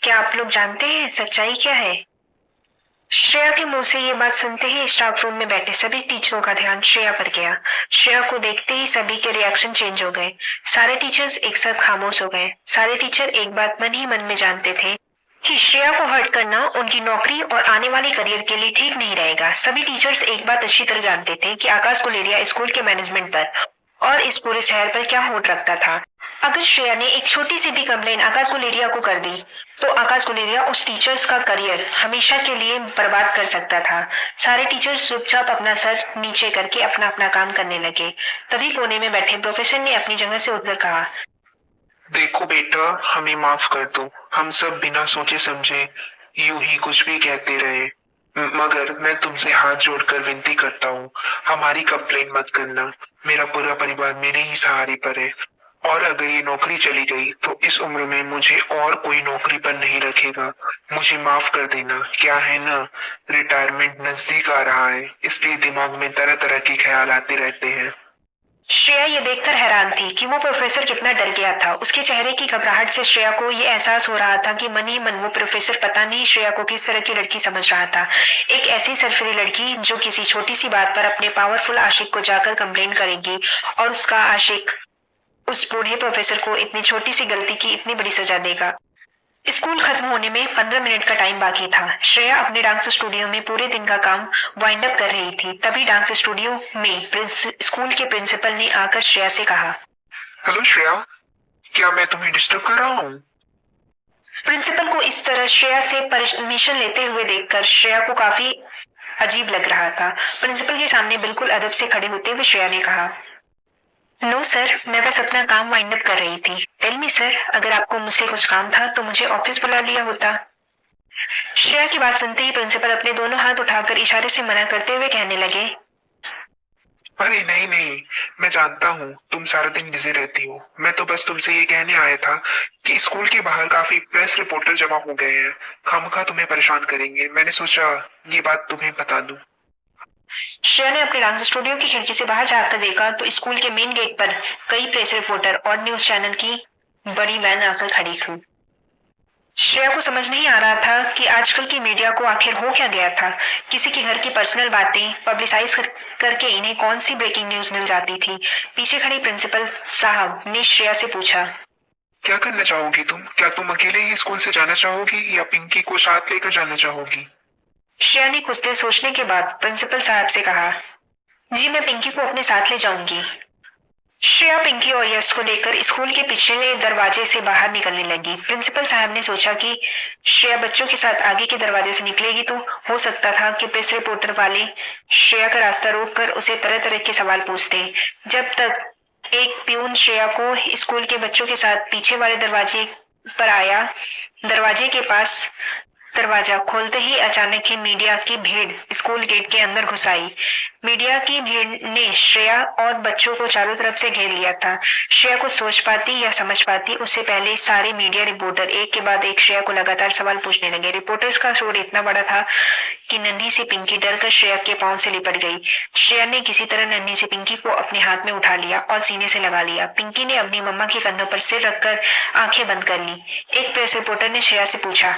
क्या आप लोग जानते हैं सच्चाई क्या है? श्रेया के मुंह से ये बात सुनते ही स्टाफ रूम में बैठे सभी टीचरों का ध्यान श्रेया पर गया। श्रेया को देखते ही सभी के रिएक्शन चेंज हो गए। सारे टीचर्स एक साथ खामोश हो गए। सारे टीचर एक बात मन ही मन में जानते थे कि श्रेया को हर्ट करना उनकी नौकरी और आने वाले करियर के लिए ठीक नहीं रहेगा। सभी टीचर्स एक बात अच्छी तरह जानते थे कि आकाश गुलेरिया स्कूल के मैनेजमेंट पर और इस पूरे शहर पर क्या होट रखता था। अगर श्रेया ने एक छोटी सी भी कंप्लेन आकाश गुलेरिया को कर दी तो आकाश गुलेरिया उस टीचर्स का करियर हमेशा के लिए बर्बाद कर सकता था। सारे टीचर्स चुपचाप अपना सर नीचे करके अपना अपना काम करने लगे। तभी कोने में बैठे प्रोफेसर ने अपनी जगह से उठकर कहा, देखो बेटा, हमें माफ कर दो। हम सब बिना सोचे समझे यूं ही कुछ भी कहते रहे। मगर मैं तुमसे हाथ जोड़कर विनती करता हूँ, हमारी कंप्लेन मत करना। मेरा पूरा परिवार मेरे ही सहारे पर है, और अगर ये नौकरी चली गई तो इस उम्र में मुझे और कोई नौकरी पर नहीं रखेगा। मुझे माफ कर देना। क्या है ना, रिटायरमेंट नजदीक आ रहा है, इसलिए दिमाग में तरह तरह के ख्याल आते रहते हैं। श्रेया ये देखकर हैरान थी कि वो प्रोफेसर कितना डर गया था। उसके चेहरे की घबराहट से श्रेया को ये एहसास हो रहा था कि मन ही मन वो प्रोफेसर पता नहीं श्रेया को किस तरह की लड़की समझ रहा था। एक ऐसी सरफरी लड़की जो किसी छोटी सी बात पर अपने पावरफुल आशिक को जाकर कंप्लेन करेगी और उसका आशिक उस बूढ़े प्रोफेसर को इतनी छोटी सी गलती की इतनी बड़ी सजा देगा। स्कूल खत्म होने में 15 मिनट का टाइम बाकी था। श्रेया अपने डांस स्टूडियो में पूरे दिन का काम वाइंड अप कर रही थी। तभी डांस स्टूडियो में स्कूल के प्रिंसिपल ने आकर श्रेया से कहा, हेलो श्रेया, क्या मैं तुम्हें डिस्टर्ब कर रहा हूँ? प्रिंसिपल को इस तरह श्रेया से परमिशन लेते हुए देखकर श्रेया को काफी अजीब लग रहा था। प्रिंसिपल के सामने बिल्कुल अदब से खड़े होते हुए श्रेया ने कहा, नो सर, मैं बस अपना काम वाइंड अप कर रही थी। टेल मी सर, अगर आपको मुझसे कुछ काम था तो मुझे ऑफिस बुला लिया होता। श्रेया की बात सुनते ही प्रिंसिपल अपने दोनों हाथ उठाकर इशारे से मना करते हुए कहने लगे, अरे नहीं नहीं, मैं जानता हूँ तुम सारा दिन बिजी रहती हो। मैं तो बस तुमसे ये कहने आया था कि स्कूल के बाहर काफी प्रेस रिपोर्टर जमा हो गए हैं, खामखा तुम्हें परेशान करेंगे। मैंने सोचा ये बात तुम्हें बता दूं। श्रेया ने अपने डांस स्टूडियो की खिड़की से बाहर झांककर देखा तो स्कूल के मेन गेट पर कई प्रेस रिपोर्टर और न्यूज चैनल की बड़ी वैन आकर खड़ी थी। श्रेया को समझ नहीं आ रहा था कि आजकल की मीडिया को आखिर हो क्या गया था। किसी के घर की पर्सनल बातें पब्लिसाइज करके इन्हें कौन सी ब्रेकिंग न्यूज मिल जाती थी। पीछे खड़ी प्रिंसिपल साहब ने श्रेया से पूछा, क्या करना चाहोगी तुम? क्या तुम अकेले ही स्कूल से जाना चाहोगी या पिंकी को साथ लेकर जाना चाहोगी? श्रेया ने कुछ देर सोचने के बाद प्रिंसिपल साहब से कहा, जी मैं पिंकी को अपने साथ ले जाऊंगी। श्रेया पिंकी और यश को लेकर स्कूल के पिछले दरवाजे से बाहर निकलने लगी। प्रिंसिपल साहब ने सोचा कि श्रेया बच्चों के साथ आगे के दरवाजे से निकलेगी तो हो सकता था कि प्रेस रिपोर्टर वाले श्रेया का रास्ता रोककर उसे तरह तरह के सवाल पूछते। जब तक एक प्यून श्रेया को स्कूल के बच्चों के साथ पीछे वाले दरवाजे पर आया। दरवाजे के पास दरवाजा खोलते ही अचानक ही मीडिया की भीड़ स्कूल गेट के अंदर घुस आई। मीडिया की भीड़ ने श्रेया और बच्चों को चारों तरफ से घेर लिया था। श्रेया को सोच पाती या समझ पाती उससे पहले सारे मीडिया रिपोर्टर एक के बाद एक श्रेया को लगातार सवाल पूछने लगे। रिपोर्टर्स का शोर इतना बड़ा था कि नन्ही सी पिंकी डर कर श्रेया के पांव से लिपट गई। श्रेया ने किसी तरह नन्ही सी पिंकी को अपने हाथ में उठा लिया और सीने से लगा लिया। पिंकी ने अपनी मम्मा के कंधों पर सिर रखकर आंखें बंद कर ली। एक प्रेस रिपोर्टर ने श्रेया से पूछा,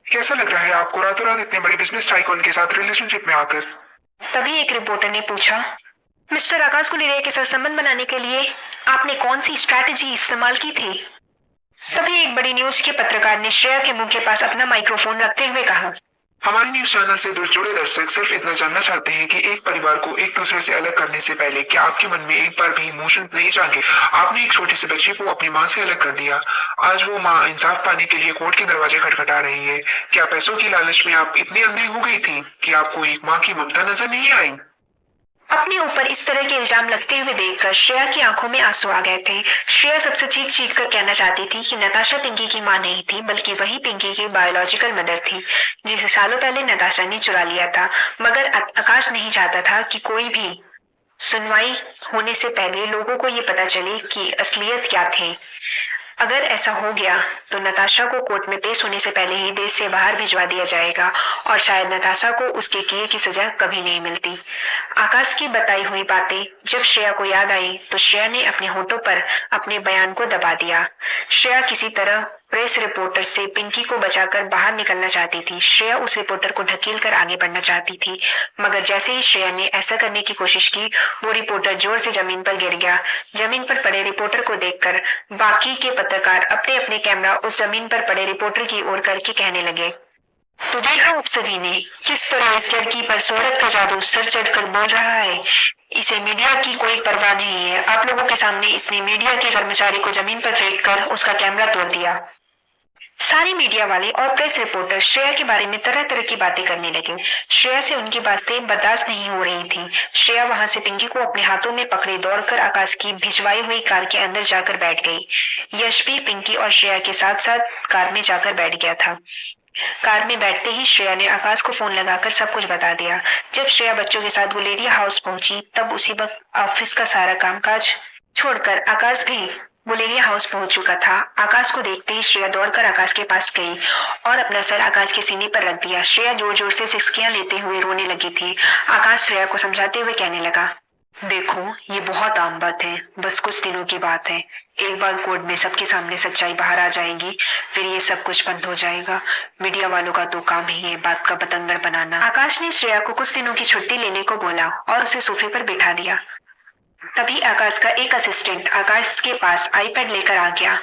कैसा लग रहा है आपको रातों रात इतने बड़े बिजनेस टाइकून के साथ रिलेशनशिप में आकर? तभी एक रिपोर्टर ने पूछा, मिस्टर आकाश गुलेरिया के साथ संबंध बनाने के लिए आपने कौन सी स्ट्रैटेजी इस्तेमाल की थी? तभी एक बड़ी न्यूज के पत्रकार ने श्रेया के मुंह के पास अपना माइक्रोफोन रखते हुए कहा, हमारे न्यूज चैनल से जुड़े दर्शक सिर्फ इतना जानना चाहते हैं कि एक परिवार को एक दूसरे से अलग करने से पहले क्या आपके मन में एक बार भी इमोशन नहीं जागे? आपने एक छोटी सी बच्ची को अपनी माँ से अलग कर दिया। आज वो माँ इंसाफ पाने के लिए कोर्ट के दरवाजे खटखटा रही है। क्या पैसों की लालच में आप इतनी अंधी हो गई थी कि आपको एक माँ की ममता नजर नहीं आई? अपने ऊपर इस तरह के इल्जाम लगते हुए देखकर श्रेया की आंखों में आंसू आ गए थे। श्रेया सबसे चीख चीख कर कहना चाहती थी कि नताशा पिंकी की मां नहीं थी बल्कि वही पिंकी की बायोलॉजिकल मदर थी जिसे सालों पहले नताशा ने चुरा लिया था। मगर आकाश नहीं चाहता था कि कोई भी सुनवाई होने से पहले लोगों को ये पता चले कि असलियत क्या थे। अगर ऐसा हो गया तो नताशा को कोर्ट में पेश होने से पहले ही देश से बाहर भिजवा दिया जाएगा और शायद नताशा को उसके किए की सजा कभी नहीं मिलती। आकाश की बताई हुई बातें जब श्रेया को याद आई तो श्रेया ने अपने होठों पर अपने बयान को दबा दिया। श्रेया किसी तरह प्रेस रिपोर्टर से पिंकी को बचाकर बाहर निकलना चाहती थी। श्रेया उस रिपोर्टर को ढकेलकर आगे बढ़ना चाहती थी, मगर जैसे ही श्रेया ने ऐसा करने की कोशिश की, वो रिपोर्टर जोर से जमीन पर गिर गया। जमीन पर पड़े रिपोर्टर को देखकर बाकी के पत्रकार अपने अपने कैमरा उस जमीन पर पड़े रिपोर्टर की ओर करके कहने लगे, तो देखा आप सभी ने किस तरह इस लड़की पर शोहरत का जादू सर चढ़कर बोल रहा है। इसे मीडिया की कोई परवाह नहीं है। आप लोगों के सामने इसने मीडिया के कर्मचारी को जमीन पर फेंक कर उसका कैमरा तोड़ दिया। सारे मीडिया वाले और प्रेस रिपोर्टर श्रेया के बारे में तरह तरह की बातें करने लगे। श्रेया से उनकी बातें बर्दाश्त नहीं हो रही थी। श्रेया वहां से पिंकी को अपने हाथों में पकड़े दौड़कर आकाश की भिजवाई हुई कार के अंदर जाकर बैठ गई। यश भी पिंकी और श्रेया के साथ साथ कार में जाकर बैठ गया था। कार में बैठते ही श्रेया ने आकाश को फोन लगाकर सब कुछ बता दिया। जब श्रेया बच्चों के साथ गुलेरिया हाउस पहुंची, तब उसी वक्त ऑफिस का सारा कामकाज छोड़कर आकाश भी गुलेरिया हाउस पहुंच चुका था। आकाश को देखते ही श्रेया दौड़कर आकाश के पास गई और अपना सर आकाश के सीने पर रख दिया। श्रेया जोर जोर से सिसकियां लेते हुए रोने लगी थी। आकाश श्रेया को समझाते हुए कहने लगा, देखो ये बहुत आम बात है, बस कुछ दिनों की बात है। एक बार कोर्ट में सबके सामने सच्चाई बाहर आ जाएगी, फिर ये सब कुछ बंद हो जाएगा। मीडिया वालों का तो काम ही है बात का बतंगड़ बनाना। आकाश ने श्रेया को कुछ दिनों की छुट्टी लेने को बोला और उसे सोफे पर बिठा दिया। तभी आकाश का एक असिस्टेंट आकाश के पास आईपैड लेकर आ गया।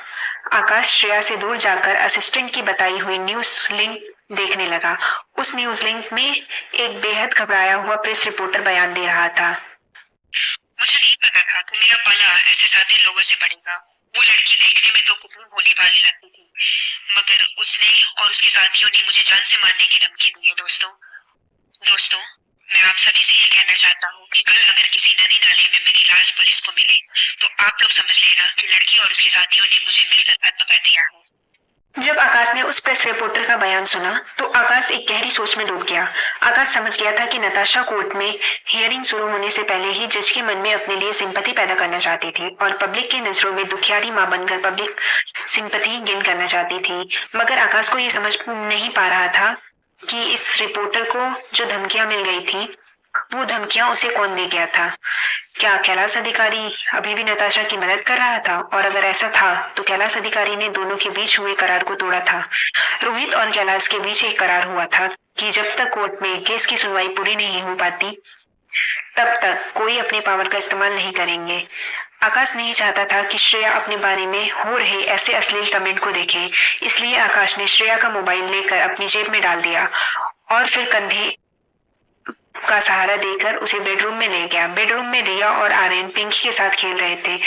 आकाश श्रेया से दूर जाकर असिस्टेंट की बताई हुई न्यूज लिंक देखने लगा। उस न्यूज लिंक में एक बेहद घबराया हुआ प्रेस रिपोर्टर बयान दे रहा था, मुझे नहीं पता था कि मेरा पाला ऐसे सादे लोगों से पड़ेगा। वो लड़की देखने में तो कितनी भोली भाली लगती थी, मगर उसने और उसके साथियों ने मुझे जान से मारने की धमकी दी है। दोस्तों मैं आप सभी से ये कहना चाहता हूँ कि कल अगर किसी नदी नाले में मेरी लाश पुलिस को मिले, तो आप लोग समझ लेना कि लड़की और उसके साथियों ने मुझे मिलकर हत्या कर दिया है। जब आकाश ने उस प्रेस रिपोर्टर का बयान सुना, तो आकाश एक गहरी सोच में डूब गया। आकाश समझ गया था कि नताशा कोर्ट में हियरिंग शुरू होने से पहले ही जज के मन में अपने लिए सिंपैथी पैदा करना चाहती थी और पब्लिक की नजरों में दुखियारी मां बनकर पब्लिक सिंपैथी गेन करना चाहती थी। मगर आकाश को ये समझ नहीं पा रहा था कि इस रिपोर्टर को जो धमकियां मिल गई थी, वो धमकियां उसे कौन दे गया था। क्या कैलाश अधिकारी अभी भी नताशा की मदद कर रहा था? और अगर ऐसा था तो कैलाश अधिकारी ने दोनों के बीच हुए करार को तोड़ा था। रोहित और कैलाश के बीच एक करार हुआ था कि जब तक कोर्ट में केस की सुनवाई पूरी नहीं हो पाती, तब तक कोई अपने पावर का इस्तेमाल नहीं करेंगे। आकाश नहीं चाहता था कि श्रेया अपने बारे में हो रहे ऐसे अश्लील कमेंट को देखे, इसलिए आकाश ने श्रेया का मोबाइल लेकर अपनी जेब में डाल दिया और फिर कंधे का सहारा देकर उसे बेडरूम में ले गया। बेडरूम में रिया और आर्यन पिंकी के साथ खेल रहे थे।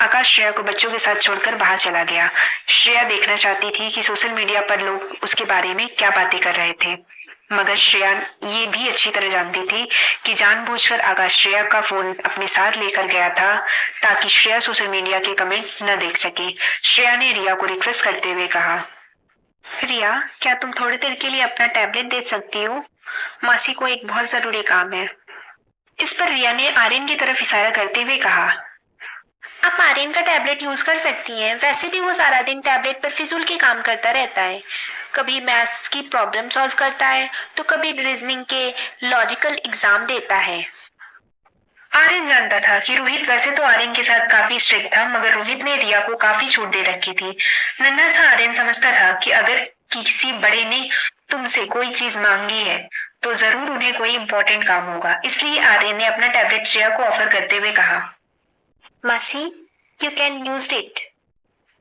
आकाश श्रेया को बच्चों के साथ छोड़कर बाहर चला गया। श्रेया देखना चाहती थी कि सोशल मीडिया पर लोग उसके बारे में क्या बातें कर रहे थे, मगर श्रेया ये भी अच्छी तरह जानती थी कि जानबूझकर आकाश श्रेया का फोन अपने साथ लेकर गया था ताकि श्रेया सोशल मीडिया के कमेंट्स न देख सके। श्रेया ने रिया को रिक्वेस्ट करते हुए कहा, रिया क्या तुम थोड़ी देर के लिए अपना टैबलेट दे सकती हो? मासी को एक बहुत जरूरी काम है। इस पर रिया ने आर्यन की तरफ इशारा करते हुए कहा, आप आर्यन का टैबलेट यूज कर सकती हैं। वैसे भी वो सारा दिन टैबलेट पर फिजूल के काम करता रहता है। कभी मैथ्स की प्रॉब्लम सॉल्व करता है तो कभी रीजनिंग के लॉजिकल एग्जाम देता है। आर्यन जानता था कि रोहित वैसे तो आर्यन के साथ काफी स्ट्रिक्ट था, मगर रोहित ने रिया को काफी छूट दे रखी थी। नन्हा सा आर्यन समझता था कि अगर किसी बड़े ने तुमसे कोई चीज मांगी है तो जरूर उन्हें कोई इम्पोर्टेंट काम होगा। इसलिए आर्यन ने अपना टैबलेट श्रेया को ऑफर करते हुए कहा, मासी you can use it.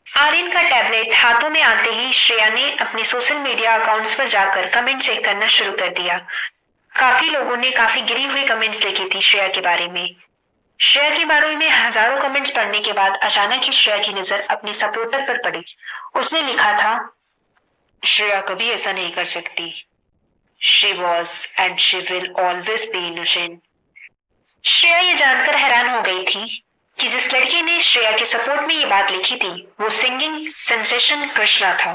Aryan का टैबलेट हाथों में आते ही श्रेया ने अपने सोशल मीडिया अकाउंट्स पर जाकर कमेंट चेक करना शुरू कर दिया। काफी लोगों ने काफी गिरी हुई कमेंट्स लिखी थी श्रेया के बारे में। श्रेया के बारे में हजारों कमेंट्स पढ़ने के बाद अचानक ही श्रेया की नजर अपने सपोर्टर पर पड़ी। उसने लिखा था, श्रेया कभी ऐसा नहीं कर सकती। She was and she will always be innocent. Shreya ये जानकर हैरान हो गई थी कि जिस लड़की ने श्रेया के सपोर्ट में ये बात लिखी थी वो सिंगिंग सेंसेशन कृष्णा था।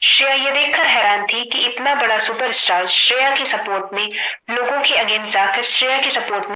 श्रेया ये देखकर हैरान थी कि इतना बड़ा सुपरस्टार श्रेया के सपोर्ट में लोगों के अगेंस्ट जाकर श्रेया के सपोर्ट में